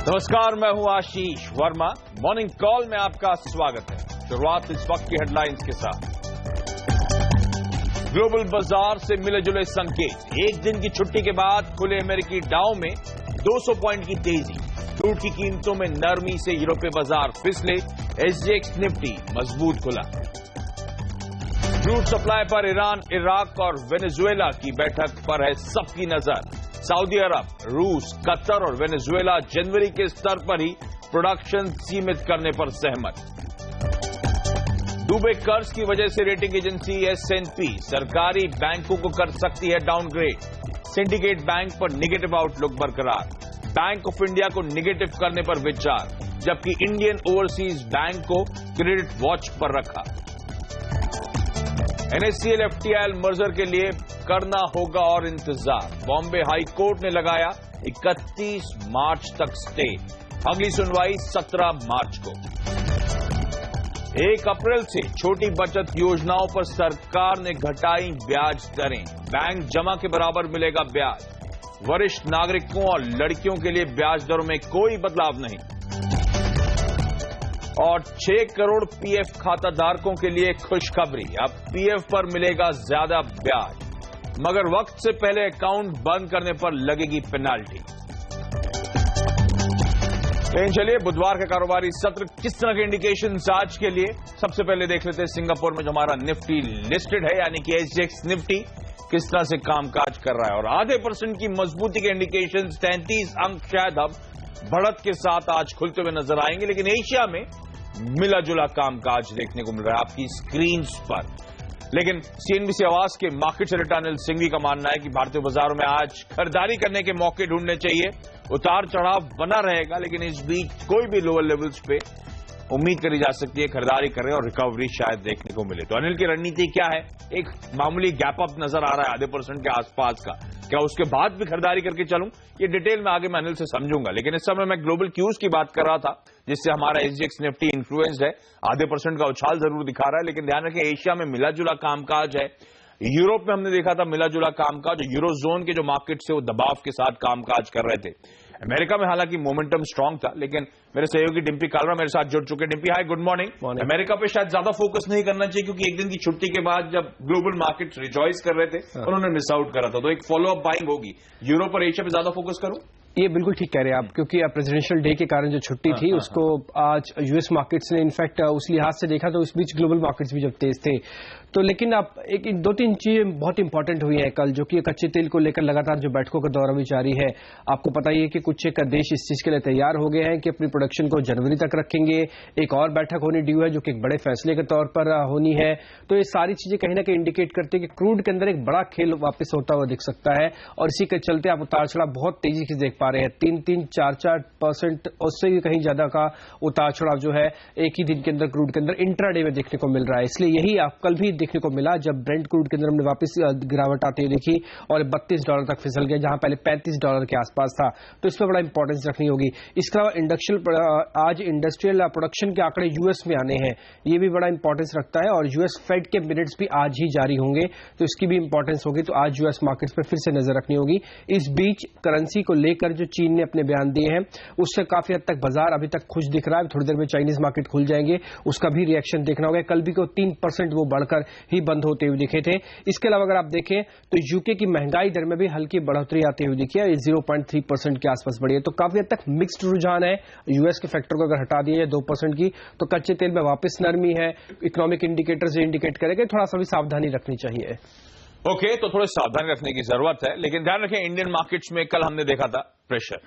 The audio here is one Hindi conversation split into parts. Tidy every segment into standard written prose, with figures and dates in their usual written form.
नमस्कार, मैं हूं आशीष वर्मा। मॉर्निंग कॉल में आपका स्वागत है। शुरुआत इस वक्त की हेडलाइंस के साथ। ग्लोबल बाजार से मिले जुले संकेत। एक दिन की छुट्टी के बाद खुले अमेरिकी डाउ में 200 पॉइंट की तेजी। क्रूड की कीमतों में नरमी से यूरोपीय बाजार फिसले। एसजीएक्स निफ्टी मजबूत खुला। क्रूड सप्लाई पर ईरान, इराक और वेनेजुएला की बैठक पर है सबकी नजर। सऊदी अरब, रूस, कतर और वेनेजुएला जनवरी के स्तर पर ही प्रोडक्शन सीमित करने पर सहमत। डूबे कर्ज की वजह से रेटिंग एजेंसी एस&पी सरकारी बैंकों को कर सकती है डाउनग्रेड। सिंडिकेट बैंक पर नेगेटिव आउटलुक बरकरार। बैंक ऑफ इंडिया को नेगेटिव करने पर विचार, जबकि इंडियन ओवरसीज बैंक को क्रेडिट वॉच पर रखा। एनएससीएल एफटीआईएल मर्जर के लिए करना होगा और इंतजार। बॉम्बे हाई कोर्ट ने लगाया 31 मार्च तक स्टे। अगली सुनवाई 17 मार्च को। 1 अप्रैल से छोटी बचत योजनाओं पर सरकार ने घटाई ब्याज दरें। बैंक जमा के बराबर मिलेगा ब्याज। वरिष्ठ नागरिकों और लड़कियों के लिए ब्याज दरों में कोई बदलाव नहीं। और 6 करोड़ पीएफ खाता धारकों के लिए खुशखबरी। अब पीएफ पर मिलेगा ज्यादा ब्याज, मगर वक्त से पहले अकाउंट बंद करने पर लगेगी पेनाल्टी। लेकिन चलिए, बुधवार का कारोबारी सत्र किस तरह के इंडिकेशंस आज के लिए। सबसे पहले देख लेते हैं सिंगापुर में जो हमारा निफ्टी लिस्टेड है, यानी कि एसजीएक्स निफ्टी किस तरह से कामकाज कर रहा है। और आधे % की मजबूती के इंडिकेशंस, 33 अंक शायद अब बढ़त के साथ आज खुलते हुए नजर आएंगे। लेकिन एशिया में मिला जुला कामकाज देखने को मिल रहा है आपकी स्क्रीन पर। लेकिन सीएनबीसी आवाज के मार्केट एडिटर अनिल सिंघवी का मानना है कि भारतीय बाजारों में आज खरीदारी करने के मौके ढूंढने चाहिए। उतार चढ़ाव बना रहेगा, लेकिन इस बीच कोई भी लोअर लेवल्स पे उम्मीद करी जा सकती है खरीदारी करें और रिकवरी शायद देखने को मिले। तो अनिल की रणनीति क्या है? एक मामूली गैप अप नजर आ रहा है आधे % के आसपास का। क्या उसके बाद भी खरीदारी करके चलूं? ये डिटेल में आगे मैं अनिल से समझूंगा। लेकिन इस समय मैं ग्लोबल क्यूज की बात कर रहा था, जिससे हमारा एसजीएक्स निफ्टी इन्फ्लुएंस्ड है। आधे % का उछाल जरूर दिखा रहा है, लेकिन ध्यान रखें एशिया में मिला जुला कामकाज है। यूरोप में हमने देखा था मिला जुला कामकाज। यूरोजोन के जो मार्केट से वो दबाव के साथ कामकाज कर रहे थे। अमेरिका में हालांकि मोमेंटम स्ट्रांग था, लेकिन मेरे सहयोगी डिम्पी कालरा मेरे साथ जुड़ चुके। डिम्पी, हाय, गुड मॉर्निंग। अमेरिका पे शायद ज्यादा फोकस नहीं करना चाहिए, क्योंकि एक दिन की छुट्टी के बाद जब ग्लोबल मार्केट रिजॉइस कर रहे थे, उन्होंने मिस आउट करा था, तो एक फॉलो अप बाइंग होगी। यूरोप और एशिया पे ज्यादा फोकस करूं? ये बिल्कुल ठीक कह रहे हैं आप, क्योंकि प्रेसिडेंशियल डे के कारण जो छुट्टी थी उसको आज यूएस मार्केट्स ने इनफैक्ट उस लिहाज से देखा, तो उस बीच ग्लोबल मार्केट्स भी जब तेज थे। तो लेकिन आप एक 2-3 चीजें बहुत इंपॉर्टेंट हुई हैं कल, जो कि कच्चे तेल को लेकर लगातार जो बैठकों का दौरा भी जारी है। आपको पता ही है कि कुछ एक देश इस चीज के लिए तैयार हो गए हैं कि अपनी प्रोडक्शन को जनवरी तक रखेंगे। एक और बैठक होनी ड्यू है, जो कि एक बड़े फैसले के तौर पर होनी है। तो ये सारी चीजें कहीं ना कहीं इंडिकेट करती है कि क्रूड के अंदर एक बड़ा खेल वापस होता हुआ दिख सकता है। और इसी के चलते आप उतार चढ़ाव बहुत तेजी से देख पा रहे हैं। 3-3, 4-4% उससे भी कहीं ज्यादा का उतार चढ़ाव जो है एक ही दिन के अंदर क्रूड के अंदर इंट्राडे में देखने को मिल रहा है। इसलिए यही आप कल भी देखने को मिला, जब ब्रेंट क्रूड के अंदर हमने वापस गिरावट आती हुई देखी और $32 तक फिसल गया, जहां पहले $35 के आसपास था। तो इस पर बड़ा इंपॉर्टेंस रखनी होगी। इसके अलावा आज इंडस्ट्रियल प्रोडक्शन के आंकड़े यूएस में आने हैं, ये भी बड़ा इंपॉर्टेंस रखता है। और यूएस फेड के मिनट्स भी आज ही जारी होंगे, तो इसकी भी इंपॉर्टेंस होगी। तो आज यूएस मार्केट्स पर फिर से नजर रखनी होगी। इस बीच करेंसी को लेकर जो चीन ने अपने बयान दिए हैं, उससे काफी हद तक बाजार अभी तक खुश दिख रहा है। थोड़ी देर में चाइनीज मार्केट खुल जाएंगे, उसका भी रिएक्शन देखना होगा। कल भी को 3% वो बढ़कर ही बंद होते हुए दिखे थे। इसके अलावा अगर आप देखें तो यूके की महंगाई दर में भी हल्की बढ़ोतरी आती हुई दिखी है, 0.3% के आसपास बढ़ी है। तो काफी हद तक मिक्स्ड रुझान है। यूएस के फैक्टर को अगर हटा दिया जाए 2% की, तो कच्चे तेल में वापस नरमी है। इकोनॉमिक इंडिकेटर से इंडिकेट करेगा, थोड़ा सा भी सावधानी रखनी चाहिए। ओके, तो थोड़ी सावधानी रखने की जरूरत है। लेकिन ध्यान रखें, इंडियन मार्केट्स में कल हमने देखा था प्रेशर।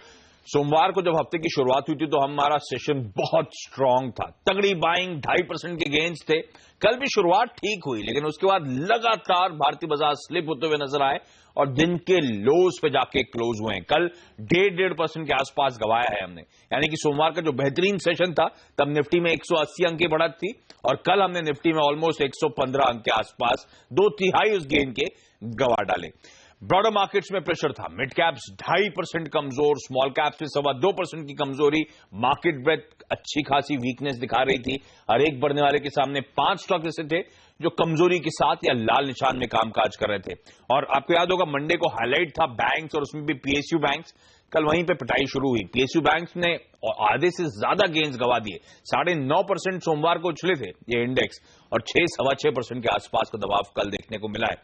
सोमवार को जब हफ्ते की शुरुआत हुई थी तो हमारा सेशन बहुत स्ट्रांग था, तगड़ी बाइंग, 2.5% के गेन्स थे। कल भी शुरुआत ठीक हुई, लेकिन उसके बाद लगातार भारतीय बाजार स्लिप होते हुए नजर आए और दिन के लोज पे जाके क्लोज हुए हैं। कल 1.5% के आसपास गवाया है हमने, यानी कि सोमवार का जो बेहतरीन सेशन था तब निफ्टी में 180 अंक की बढ़त थी और कल हमने निफ्टी में ऑलमोस्ट 115 अंक के आसपास 2/3 उस गेन के गवा डाले। ब्रॉडर मार्केट्स में प्रेशर था, मिड कैप्स 2.5% कमजोर, स्मॉल कैप्स में 2.25% की कमजोरी, मार्केट ब्रेथ अच्छी खासी वीकनेस दिखा रही थी। हर एक बढ़ने वाले के सामने 5 स्टॉक ऐसे थे जो कमजोरी के साथ या लाल निशान में कामकाज कर रहे थे। और आपको याद होगा मंडे को हाईलाइट था बैंक्स और उसमें भी पीएसयू बैंक्स। कल वहीं पे पिटाई शुरू हुई। पीएसयू बैंक्स ने आधे से ज्यादा गेन्स गवा दिए। 9.5% सोमवार को उछले थे ये इंडेक्स और 6-6.25% के आसपास का दबाव कल देखने को मिला है।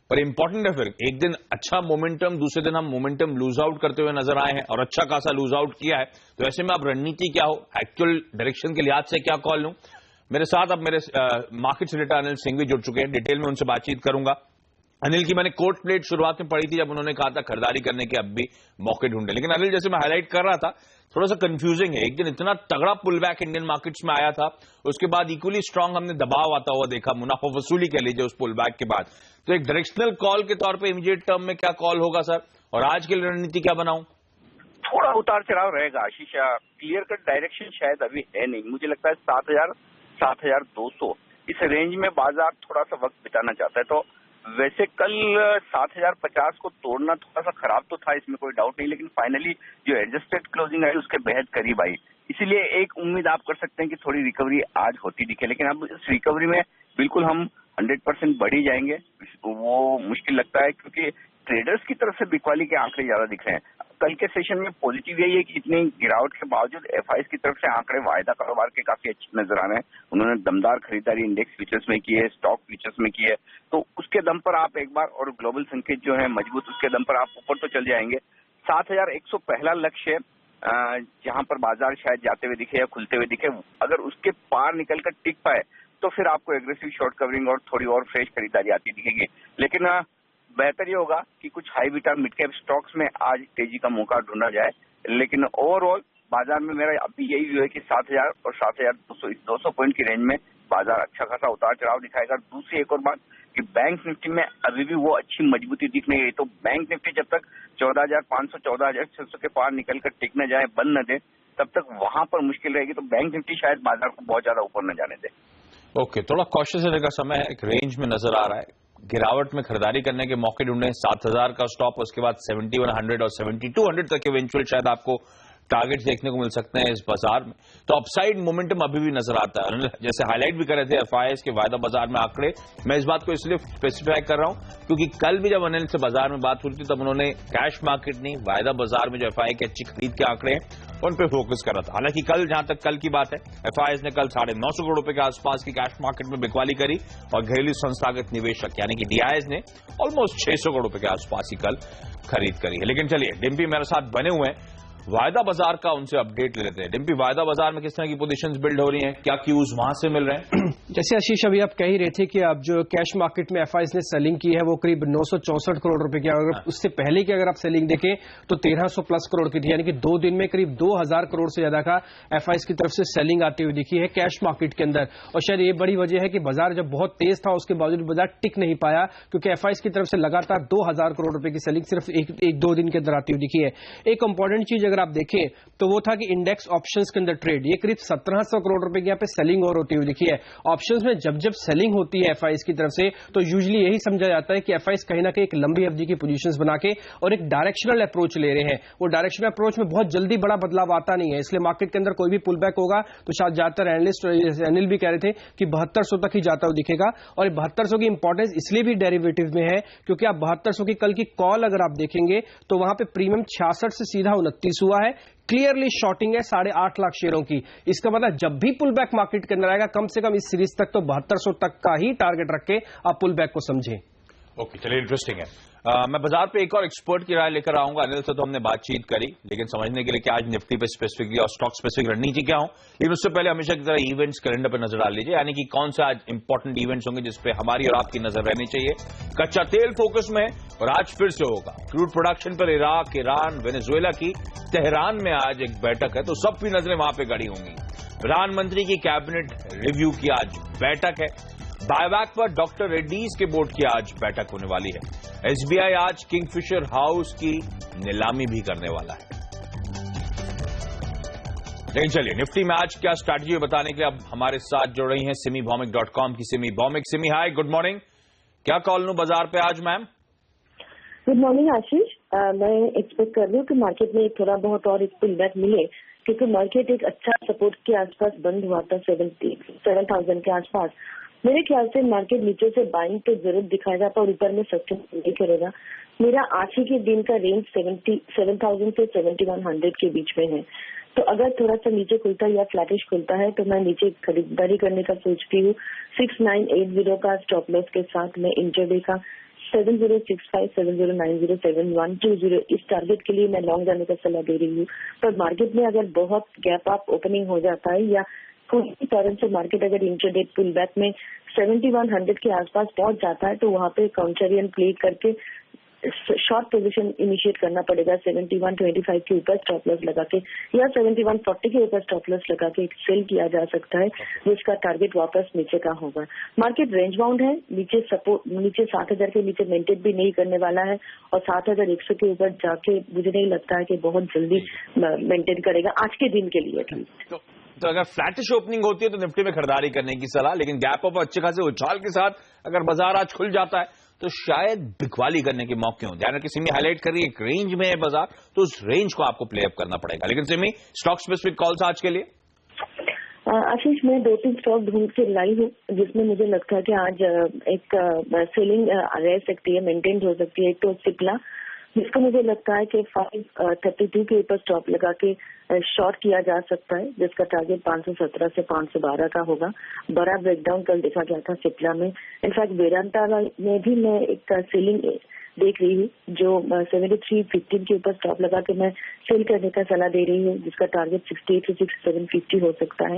पर इंपॉर्टेंट है, फिर एक दिन अच्छा मोमेंटम, दूसरे दिन हम मोमेंटम लूज आउट करते हुए नजर आए हैं और अच्छा खासा लूज आउट किया है। तो ऐसे में अब रणनीति क्या हो, एक्चुअल डायरेक्शन के लिहाज से क्या कॉल लूं। मेरे साथ अब मेरे मार्केट से डेटा अनिल सिंह भी जुड़ चुके हैं। डिटेल में उनसे बातचीत करूंगा। अनिल की मैंने कोट प्लेट शुरुआत में पढ़ी थी जब उन्होंने कहा था खरीदारी करने के अब भी मौके ढूंढे, लेकिन अनिल जैसे मैं हाईलाइट कर रहा था थोड़ा सा कंफ्यूजिंग है। एक दिन इतना तगड़ा पुल बैक इंडियन मार्केट्स में आया था, उसके बाद इक्वली स्ट्रांग हमने दबाव आता हुआ देखा, मुनाफा वसूली कह लीजिए उस पुल बैक के बाद। तो एक डायरेक्शनल कॉल के तौर पर इमीडिएट टर्म में क्या कॉल होगा सर, और आज के लिए रणनीति क्या बनाऊं? थोड़ा उतार चढ़ाव रहेगा आशीष, क्लियर कट डायरेक्शन शायद अभी है नहीं। मुझे लगता है 7,000-7,200 इस रेंज में बाजार थोड़ा सा वक्त बिताना चाहता है। तो वैसे कल 7,050 को तोड़ना थोड़ा सा खराब तो था, इसमें कोई डाउट नहीं, लेकिन फाइनली जो एडजस्टेड क्लोजिंग आई उसके बेहद करीब आई। इसीलिए एक उम्मीद आप कर सकते हैं कि थोड़ी रिकवरी आज होती दिखे, लेकिन अब इस रिकवरी में बिल्कुल हम 100% बढ़ ही जाएंगे वो मुश्किल लगता है, क्योंकि ट्रेडर्स की तरफ से बिकवाली के आंकड़े ज्यादा दिख रहे हैं। कल के सेशन में पॉजिटिव यही है कि इतनी गिरावट के बावजूद एफआईएस की तरफ से आंकड़े वायदा कारोबार के काफी अच्छे नजर आ रहे हैं। उन्होंने दमदार खरीदारी इंडेक्स फ्यूचर्स में की है, स्टॉक फ्यूचर्स में की है, तो उसके दम पर आप एक बार, और ग्लोबल संकेत जो है मजबूत, उसके दम पर आप ऊपर तो चल जाएंगे। 7,100 पहला लक्ष्य जहां पर बाजार शायद जाते हुए दिखे या खुलते हुए दिखे, अगर उसके पार निकलकर टिक पाए तो फिर आपको एग्रेसिव शॉर्ट कवरिंग और थोड़ी और फ्रेश खरीदारी आती दिखेगी। लेकिन बेहतर ये होगा कि कुछ high beta mid cap stocks में आज तेजी का मौका ढूंढा जाए। लेकिन ओवरऑल बाजार में मेरा अभी यही व्यू है कि 7,000 और 7,200 पॉइंट की रेंज में बाजार अच्छा खासा उतार चढ़ाव दिखाएगा। दूसरी एक और बात कि बैंक निफ्टी में अभी भी वो अच्छी मजबूती दिख नहीं रही, तो बैंक निफ्टी जब तक 14,500 14,600 के पार निकलकर टिक न जाए, बंद न दे, तब तक वहां पर मुश्किल रहेगी। तो बैंक निफ्टी शायद बाजार को बहुत ज्यादा ऊपर न जाने दे। ओके, थोड़ा कॉशियस रहने का समय है। एक रेंज में नजर आ रहा है, गिरावट में खरीदारी करने के मौके ढूंढे। 7,000 का स्टॉप, उसके बाद 7,100 और 7,200 तक इवेंचुअल शायद आपको टारगेट्स देखने को मिल सकते हैं इस बाजार में। तो अपसाइड मोमेंटम अभी भी नजर आता है। जैसे हाईलाइट भी कर रहे थे एफआईआईएस के वायदा बाजार में आंकड़े, मैं इस बात को इसलिए स्पेसिफाई कर रहा हूं क्योंकि कल भी जब अनिल से बाजार में बात हुई थी तब उन्होंने कैश मार्केट नहीं, वायदा बाजार में जो एफआईआई के अच्छी खरीद के आंकड़े हैं उन पर फोकस कर रहा था। हालांकि कल, जहां तक कल की बात है, एफआईआईएस ने कल 950 करोड़ रुपए के आसपास की कैश मार्केट में बिकवाली करी और घरेलू संस्थागत निवेशक यानी कि डीआईएस ने ऑलमोस्ट 600 करोड़ रुपए के आसपास ही कल खरीद करी है। लेकिन चलिए, डिम्पी मेरे साथ बने हुए हैं, वायदा बाजार का उनसे अपडेट ले लेते हैं। डिम्पी, वायदा बाजार में किस तरह की पोजीशंस बिल्ड हो रही हैं, क्या क्यूज वहां से मिल रहे हैं? जैसे आशीष अभी आप कह ही रहे थे कि अब जो कैश मार्केट में एफआईआईएस ने सेलिंग की है वो करीब 964 करोड़ रुपए की, अगर उससे पहले की अगर आप सेलिंग देखें तो 1,300 प्लस करोड़ की थी, यानी कि 2 दिन में करीब 2,000 करोड़ से ज्यादा का एफआईआईएस की तरफ से सेलिंग आती हुई दिखी है कैश मार्केट के अंदर। और शायद ये बड़ी वजह है कि बाजार जब बहुत तेज था उसके बावजूद बाजार टिक नहीं पाया, क्योंकि एफआईआईएस की तरफ से लगातार 2,000 करोड़ रुपए की सेलिंग सिर्फ एक दो दिन के अंदर आती हुई दिखी है। एक इंपॉर्टेंट चीज अगर आप देखें तो वो था कि इंडेक्स ऑप्शंस के अंदर ट्रेड, ये करीब 1,700 करोड़ रुपए की यहाँ पे सेलिंग और होती हुई दिखी है। ऑप्शंस में जब जब सेलिंग होती है एफआईआईएस की तरफ से तो यूजुअली यही समझा जाता है कि एफआईआईएस कहीं ना कहीं एक लंबी अवधि की पोजीशंस बना के और एक डायरेक्शनल अप्रोच ले रहे हैं। वो डायरेक्शनल अप्रोच में बहुत जल्दी बड़ा बदलाव आता नहीं है, इसलिए मार्केट के अंदर कोई भी पुल बैक होगा तो शायद ज्यादातर एनालिस्ट अनिल भी कह रहे थे कि 7200 तक ही जाता हुआ दिखेगा। और 7200 की इंपॉर्टेंस इसलिए भी डेरिवेटिव में है क्योंकि आप 7200 की कल की कॉल अगर आप देखेंगे तो वहां पे प्रीमियम 66 से सीधा 29 हुआ है। क्लियरली शॉर्टिंग है 8.5 लाख शेयरों की। इसका मतलब जब भी पुल बैक मार्केट के अंदर आएगा कम से कम इस सीरीज तक तो 7200 तक का ही टारगेट रख के आप पुल बैक को समझें। ओके, चलिए, इंटरेस्टिंग है। मैं बाजार पे एक और एक्सपर्ट की राय लेकर आऊंगा। अनिल से तो हमने बातचीत करी, लेकिन समझने के लिए कि आज निफ्टी पे स्पेसिफिकली और स्टॉक स्पेसिफिक रणनीति क्या हो, लेकिन उससे पहले हमेशा की तरह इवेंट्स कैलेंडर पे नजर डाल लीजिए, यानी कि कौन से आज इंपॉर्टेंट इवेंट्स होंगे जिसपे हमारी और आपकी नजर रहनी चाहिए। कच्चा तेल फोकस में और आज फिर से होगा क्रूड प्रोडक्शन पर इराक, ईरान, वेनेजुएला की तेहरान में आज एक बैठक है, तो सबकी नजरें वहां पे गड़ी होंगी। प्रधानमंत्री की कैबिनेट रिव्यू की आज बैठक है। बायबैक पर डॉक्टर रेड्डीज के बोर्ड की आज बैठक होने वाली है। एसबीआई आज किंगफिशर हाउस की नीलामी भी करने वाला है। लेकिन चलिए, निफ्टी में आज क्या स्ट्रैटेजी है बताने के लिए अब हमारे साथ जुड़ रही हैं SimiBhomik.com की सिमी भौमिक। सिमी, हाय, गुड मॉर्निंग। क्या कॉल लूं बाजार पे आज मैम? गुड मॉर्निंग आशीष, मैं एक्सपेक्ट कर रही हूँ कि मार्केट में थोड़ा बहुत और एक पुल बैक मिले, क्योंकि मार्केट एक अच्छा सपोर्ट के आसपास बंद हुआ था 7,000 के आसपास। मेरे ख्याल से मार्केट नीचे से बाइंग तो जरूर दिखाएगा पर ऊपर में सस्टेन नहीं करेगा। मेरा आज ही के दिन का रेंज 77,000 से 7100 के बीच में है। तो अगर थोड़ा सा नीचे खुलता है या फ्लैटिश खुलता है तो मैं नीचे खरीदारी करने का सोचती हूँ। 6980 का स्टॉप लॉस के साथ मैं इंटरडे का 7065, 7090, 7120 इस टारगेट के लिए मैं लॉन्ग जाने का सलाह दे रही हूँ। पर मार्केट में अगर बहुत गैप अप ओपनिंग हो जाता है या कोई भी कारण से मार्केट अगर इंटरडे पुल बैक में 7100 के आसपास पहुंच जाता है तो वहां पे काउंटरियन प्ले करके शॉर्ट पोजीशन इनिशिएट करना पड़ेगा। 7125 के ऊपर स्टॉप लॉस लगा के या 7140 के ऊपर स्टॉप लॉस लगा के सेल किया जा सकता है, जिसका टारगेट वापस नीचे का होगा। मार्केट रेंज बाउंड है, नीचे 7000 के नीचे मेंटेन भी नहीं करने वाला है और 7100 के ऊपर जाके मुझे नहीं लगता है कि बहुत जल्दी मेंटेन करेगा आज के दिन के लिए। तो अगर फ्लैटिश ओपनिंग होती है तो निफ्टी में खरीदारी करने की सलाह, लेकिन गैप अप अच्छे खासे उछाल के साथ अगर बाजार आज खुल जाता है तो शायद बिकवाली करने के मौके हों। यानी कि सिमी हाईलाइट कर रही है एक रेंज में है बाजार, तो उस रेंज को आपको प्ले अप करना पड़ेगा। लेकिन सिमी स्टॉक स्पेसिफिक कॉल्स आज के लिए? आशीष, मैं 2-3 स्टॉक ढूंढ के लाई हूँ जिसमें मुझे लगता है कि आज एक सेलिंग रह सकती है, मेंटेन हो सकती है। एक तो सिप्ला, जिसको मुझे लगता है कि 532 के ऊपर स्टॉप लगा के शॉर्ट किया जा सकता है, जिसका टारगेट 517 से 512 का होगा। बड़ा ब्रेकडाउन कल देखा गया था सिप्ला में। इनफैक्ट वेदांता में भी मैं एक सेलिंग देख रही हूँ जो 73.15 के ऊपर स्टॉप लगा के मैं सेल करने का सलाह दे रही हूँ, जिसका टारगेट 68 से 6750 हो सकता है।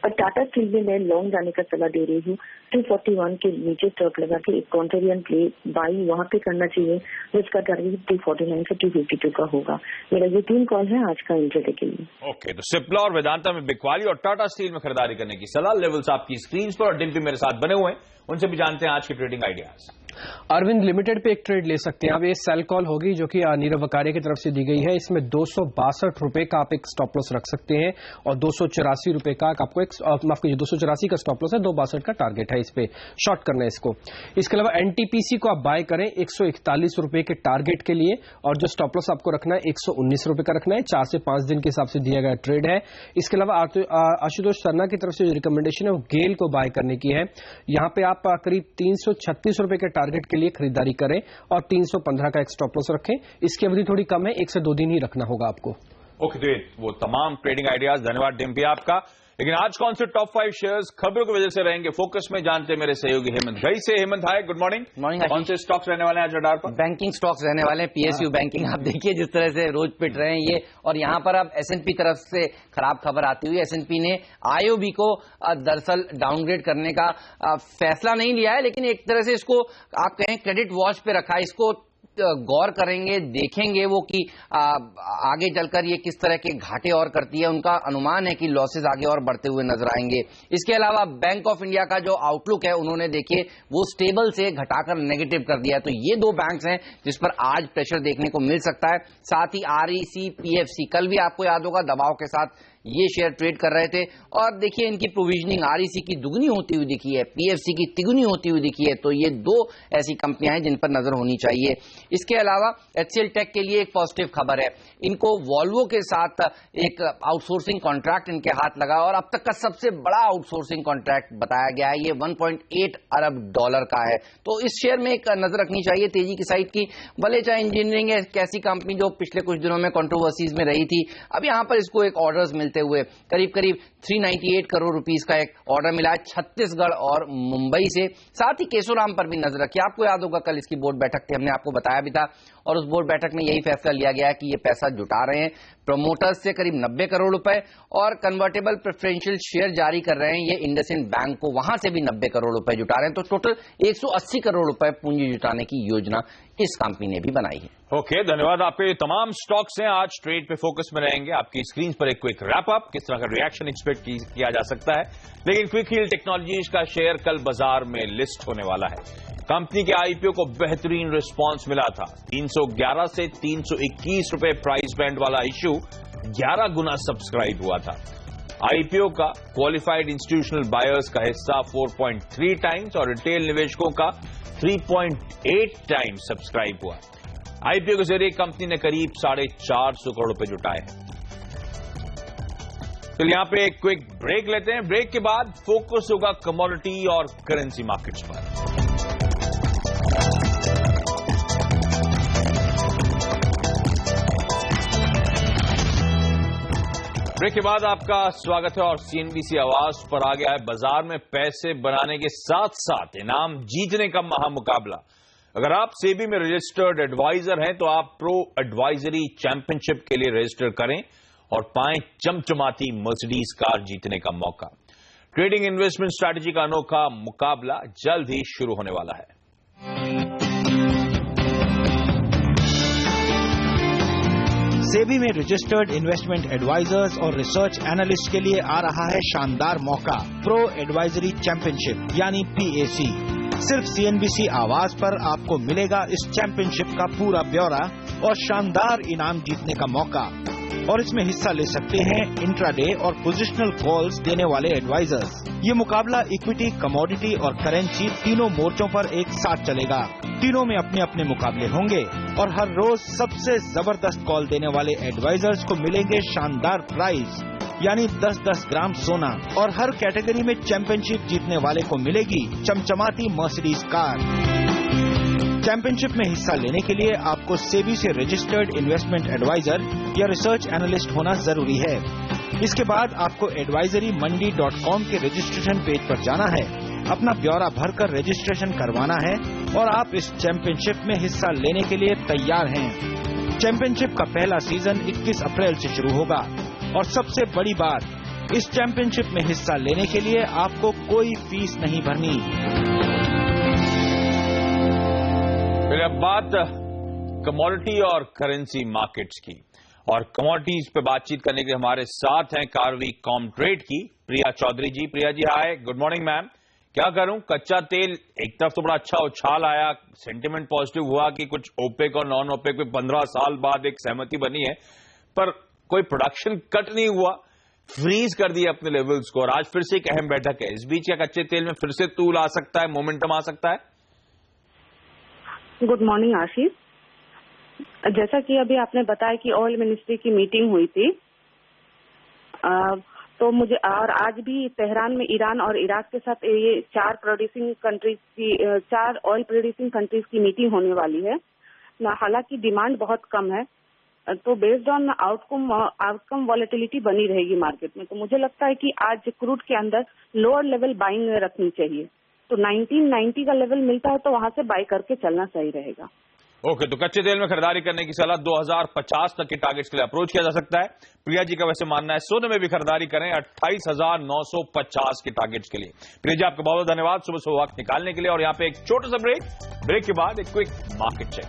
और टाटा स्टील में मैं लॉन्ग जाने का सलाह दे रही हूँ। 241 के नीचे स्टॉप लगा के एक कॉन्ट्रेरियन प्ले बाई वहां पे करना चाहिए, जिसका टारगेट 249 से 252 का होगा। मेरा ये 3 कॉल है आज का इंट्राडे के लिए। ओके, तो सिप्ला और वेदांता में बिकवाली और टाटा स्टील में खरीदारी करने की सलाह। लेवल्स आपकी स्क्रीन पर और डिम्पी मेरे साथ बने हुए हैं, उनसे भी जानते हैं आज के ट्रेडिंग आइडियाज। अरविंद लिमिटेड पे एक ट्रेड ले सकते हैं आप। ये सेल कॉल होगी जो कि नीरव वकारिया की तरफ से दी गई है। इसमें 262 रुपए का आप एक स्टॉप लॉस रख सकते हैं और 284 रुपए का आपको एक माफ कीजिए 284 का स्टॉप लॉस है, 262 का टारगेट है। इस पे शॉर्ट करना है इसको। इसके अलावा एनटीपीसी को आप बाय करें 141 रुपए के टारगेट के लिए और जो स्टॉप लॉस आपको रखना है 119 रुपए का रखना है। 4 से 5 दिन के हिसाब से दिया गया ट्रेड है। इसके अलावा आशुतोष शर्मा की तरफ से जो रिकमेंडेशन है वो गेल को बाय करने की है। यहां पे आप करीब 336 रुपए के टारगेट के लिए खरीदारी करें और 315 का एक स्टॉप लॉस रखें। इसकी अवधि थोड़ी कम है, 1 से 2 दिन ही रखना होगा आपको। ओके, तो वो तमाम ट्रेडिंग आइडियाज। धन्यवाद डिम्पी आपका। लेकिन आज कौन से टॉप 5 शेयर्स खबरों की वजह से रहेंगे फोकस में, जानते हैं मेरे सहयोगी हेमंत घई से। हेमंत, हाय, गुड मॉर्निंग। कौन से स्टॉक्स रहने वाले हैं आज रडार पर? बैंकिंग स्टॉक्स रहने वाले हैं। पीएसयू बैंकिंग आप देखिए जिस तरह से रोज पिट रहे हैं ये, और यहां पर अब एसएनपी तरफ से खराब खबर आती हुई एसएनपी ने आईओबी को दरअसल डाउनग्रेड करने का फैसला नहीं लिया है, लेकिन एक तरह से इसको आप कहें क्रेडिट वॉच पे रखा है। इसको गौर करेंगे, देखेंगे वो कि आगे चलकर ये किस तरह के घाटे और करती है। उनका अनुमान है कि लॉसेस आगे और बढ़ते हुए नजर आएंगे। इसके अलावा बैंक ऑफ इंडिया का जो आउटलुक है उन्होंने देखिए वो स्टेबल से घटाकर नेगेटिव कर दिया है। तो ये 2 बैंक्स हैं जिस पर आज प्रेशर देखने को मिल सकता है। साथ ही आरईसी, पीएफसी, कल भी आपको याद होगा दबाव के साथ ये शेयर ट्रेड कर रहे थे और देखिए इनकी प्रोविजनिंग आरईसी की दुगनी होती हुई दिखी है, पीएफसी की तिगुनी होती हुई दिखी है। तो ये 2 ऐसी कंपनियां हैं जिन पर नजर होनी चाहिए। इसके अलावा एचसीएल टेक के लिए एक पॉजिटिव खबर है। इनको वॉल्वो के साथ एक आउटसोर्सिंग कॉन्ट्रैक्ट इनके हाथ लगा और अब तक का सबसे बड़ा आउटसोर्सिंग कॉन्ट्रैक्ट बताया गया है। ये $1.8 अरब का है। तो इस शेयर में एक नजर रखनी चाहिए तेजी की साइड की। भले चाहे इंजीनियरिंग है, एक ऐसी कंपनी जो पिछले कुछ दिनों में कंट्रोवर्सीज में रही थी, अब यहां पर इसको एक ऑर्डर्स मिलते हुए करीब 398 करोड़ रुपीस का एक ऑर्डर मिला है छत्तीसगढ़ और मुंबई से। साथ ही केशोराम पर भी नजर रखिए। आपको याद होगा कल इसकी बोर्ड बैठक थी, हमने आपको बताया भी था और उस बोर्ड बैठक में यही फैसला लिया गया है कि ये पैसा जुटा रहे हैं प्रमोटर्स से करीब 90 करोड़ रुपए और कन्वर्टेबल प्रेफरेंशियल शेयर जारी कर रहे हैं ये इंडसइंड बैंक को, वहां से भी 90 करोड़ रुपए जुटा रहे हैं। तो टोटल 180 करोड़ रुपए पूंजी जुटाने की योजना इस कंपनी ने भी बनाई है। ओके, धन्यवाद आपके। तमाम स्टॉक्स हैं आज ट्रेड पे फोकस में रहेंगे। आपकी स्क्रीन पर एक क्विक रैप अप, किस तरह का रिएक्शन एक्सपेक्ट किया जा सकता है। लेकिन क्विक हील टेक्नोलॉजीज का शेयर कल बाजार में लिस्ट होने वाला है। कंपनी के आईपीओ को बेहतरीन रिस्पांस मिला था। 311 से 321 रुपए प्राइस बैंड वाला इश्यू 11 गुना सब्सक्राइब हुआ था। आईपीओ का क्वालिफाइड इंस्टीट्यूशनल बायर्स का हिस्सा 4.3 टाइम्स और रिटेल निवेशकों का 3.8 टाइम्स सब्सक्राइब हुआ। आईपीओ के जरिए कंपनी ने करीब 450 करोड़ रुपए जुटाए हैं। तो यहां पे एक क्विक ब्रेक लेते हैं। ब्रेक के बाद फोकस होगा कमोडिटी और करेंसी मार्केट्स पर। ब्रेक के बाद आपका स्वागत है और सीएनबीसी आवाज पर आ गया है बाजार में पैसे बनाने के साथ साथ इनाम जीतने का महामुकाबला। अगर आप सेबी में रजिस्टर्ड एडवाइजर हैं तो आप प्रो एडवाइजरी चैंपियनशिप के लिए रजिस्टर करें और पाएं चमचमाती मर्सिडीज कार जीतने का मौका। ट्रेडिंग इन्वेस्टमेंट स्ट्रैटेजी का अनोखा मुकाबला जल्द ही शुरू होने वाला है। सेबी में रजिस्टर्ड इन्वेस्टमेंट एडवाइजर्स और रिसर्च एनालिस्ट के लिए आ रहा है शानदार मौका, प्रो एडवाइजरी चैंपियनशिप यानी PAC। सिर्फ सीएनबीसी आवाज पर आपको मिलेगा इस चैंपियनशिप का पूरा ब्यौरा और शानदार इनाम जीतने का मौका। और इसमें हिस्सा ले सकते हैं इंट्राडे और पोजिशनल कॉल्स देने वाले एडवाइजर्स। ये मुकाबला इक्विटी, कमोडिटी और करेंसी तीनों मोर्चों पर एक साथ चलेगा। तीनों में अपने अपने मुकाबले होंगे और हर रोज सबसे जबरदस्त कॉल देने वाले एडवाइजर्स को मिलेंगे शानदार प्राइज यानी 10-10 ग्राम सोना। और हर कैटेगरी में चैंपियनशिप जीतने वाले को मिलेगी चमचमाती मर्सिडीज कार। चैंपियनशिप में हिस्सा लेने के लिए आपको सेबी से रजिस्टर्ड इन्वेस्टमेंट एडवाइजर या रिसर्च एनालिस्ट होना जरूरी है। इसके बाद आपको advisoryमंडी.com के रजिस्ट्रेशन पेज पर जाना है, अपना ब्यौरा भरकर रजिस्ट्रेशन करवाना है और आप इस चैंपियनशिप में हिस्सा लेने के लिए तैयार हैं। चैंपियनशिप का पहला सीजन 21 अप्रैल से शुरू होगा और सबसे बड़ी बात, इस चैंपियनशिप में हिस्सा लेने के लिए आपको कोई फीस नहीं भरनी। फिर अब बात कमोडिटी और करेंसी मार्केट्स की, और कमोडिटीज पे बातचीत करने के लिए हमारे साथ हैं कार्वी कॉमट्रेड की प्रिया चौधरी जी। प्रिया जी हाय, गुड मॉर्निंग मैम। क्या करूं, कच्चा तेल एक तरफ तो बड़ा अच्छा उछाल आया, सेंटिमेंट पॉजिटिव हुआ कि कुछ ओपेक और नॉन ओपेक में 15 साल बाद एक सहमति बनी है, पर कोई प्रोडक्शन कट नहीं हुआ, फ्रीज कर दिया अपने लेवल्स को, और आज फिर से एक अहम बैठक है। इस बीच क्या कच्चे तेल में फिर से तूल आ सकता है, मोमेंटम आ सकता है? गुड मॉर्निंग आशीष। जैसा कि अभी आपने बताया कि ऑयल मिनिस्ट्री की मीटिंग हुई थी, तो मुझे, और आज भी तेहरान में ईरान और इराक के साथ ये 4 ऑयल प्रोड्यूसिंग कंट्रीज की मीटिंग होने वाली है। हालांकि डिमांड बहुत कम है, तो बेस्ड ऑन आउटकम वॉलेटिलिटी बनी रहेगी मार्केट में। तो मुझे लगता है कि आज क्रूड के अंदर लोअर लेवल बाइंग रखनी चाहिए। तो 1990 का लेवल मिलता है तो वहां से बाई करके चलना सही रहेगा। ओके, तो कच्चे तेल में खरीदारी करने की सलाह 2050 तक के टारगेट्स के लिए अप्रोच किया जा सकता है। प्रिया जी का वैसे मानना है सोने में भी खरीदारी करें 28,950 के टारगेट्स के लिए। प्रिया जी आपका बहुत बहुत धन्यवाद सुबह सुबह वक्त निकालने के लिए। और यहाँ पे एक छोटा सा ब्रेक के बाद एक क्विक मार्केट चेक।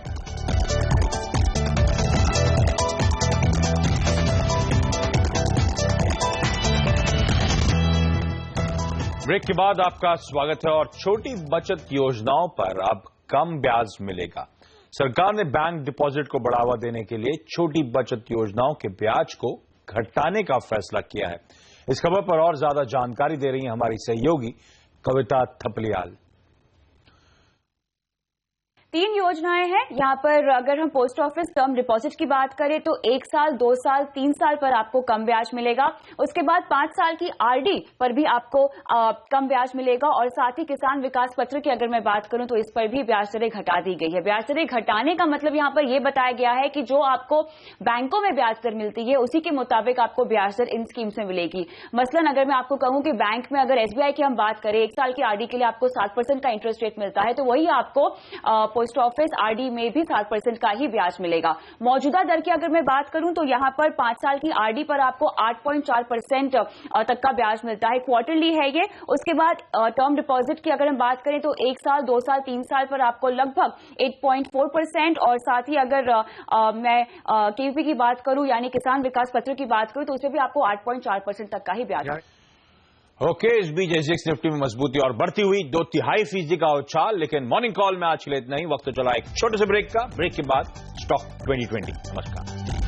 ब्रेक के बाद आपका स्वागत है। और छोटी बचत योजनाओं पर अब कम ब्याज मिलेगा। सरकार ने बैंक डिपॉजिट को बढ़ावा देने के लिए छोटी बचत योजनाओं के ब्याज को घटाने का फैसला किया है। इस खबर पर और ज्यादा जानकारी दे रही हैं हमारी सहयोगी कविता थपलियाल। 3 योजनाएं हैं यहाँ पर। अगर हम पोस्ट ऑफिस टर्म डिपॉजिट की बात करें तो 1 साल, 2 साल, 3 साल पर आपको कम ब्याज मिलेगा। उसके बाद 5 साल की आरडी पर भी आपको कम ब्याज मिलेगा। और साथ ही किसान विकास पत्र की अगर मैं बात करूं तो इस पर भी ब्याज दरें घटा दी गई है। ब्याज दरें घटाने का मतलब यहाँ पर यह बताया गया है कि जो आपको बैंकों में ब्याज दर मिलती है उसी के मुताबिक आपको ब्याज दर इन स्कीम्स में मिलेगी। मसलन अगर मैं आपको कहूं कि बैंक में अगर एसबीआई की हम बात करें 1 साल की आरडी के लिए आपको 7% का इंटरेस्ट रेट मिलता है, तो वही आपको पोस्ट ऑफिस आरडी में भी 7% का ही ब्याज मिलेगा। मौजूदा दर की अगर मैं बात करूं तो यहां पर 5 साल की आरडी पर आपको 8.4% तक का ब्याज मिलता है। क्वार्टरली है ये। उसके बाद टर्म डिपॉजिट की अगर हम बात करें तो 1 साल, 2 साल, 3 साल पर आपको लगभग 8.4%। और साथ ही अगर मैं केवीपी की बात करूं यानी किसान विकास पत्र की बात करूं तो उसमें भी आपको 8.4% तक का ही ब्याज है। ओके, इस बीच एसजीएक्स निफ्टी में मजबूती और बढ़ती हुई 2.5% का उछाल। लेकिन मॉर्निंग कॉल में आज के लिए इतना ही। वक्त चला एक छोटे से ब्रेक का। ब्रेक के बाद स्टॉक 2020। नमस्कार।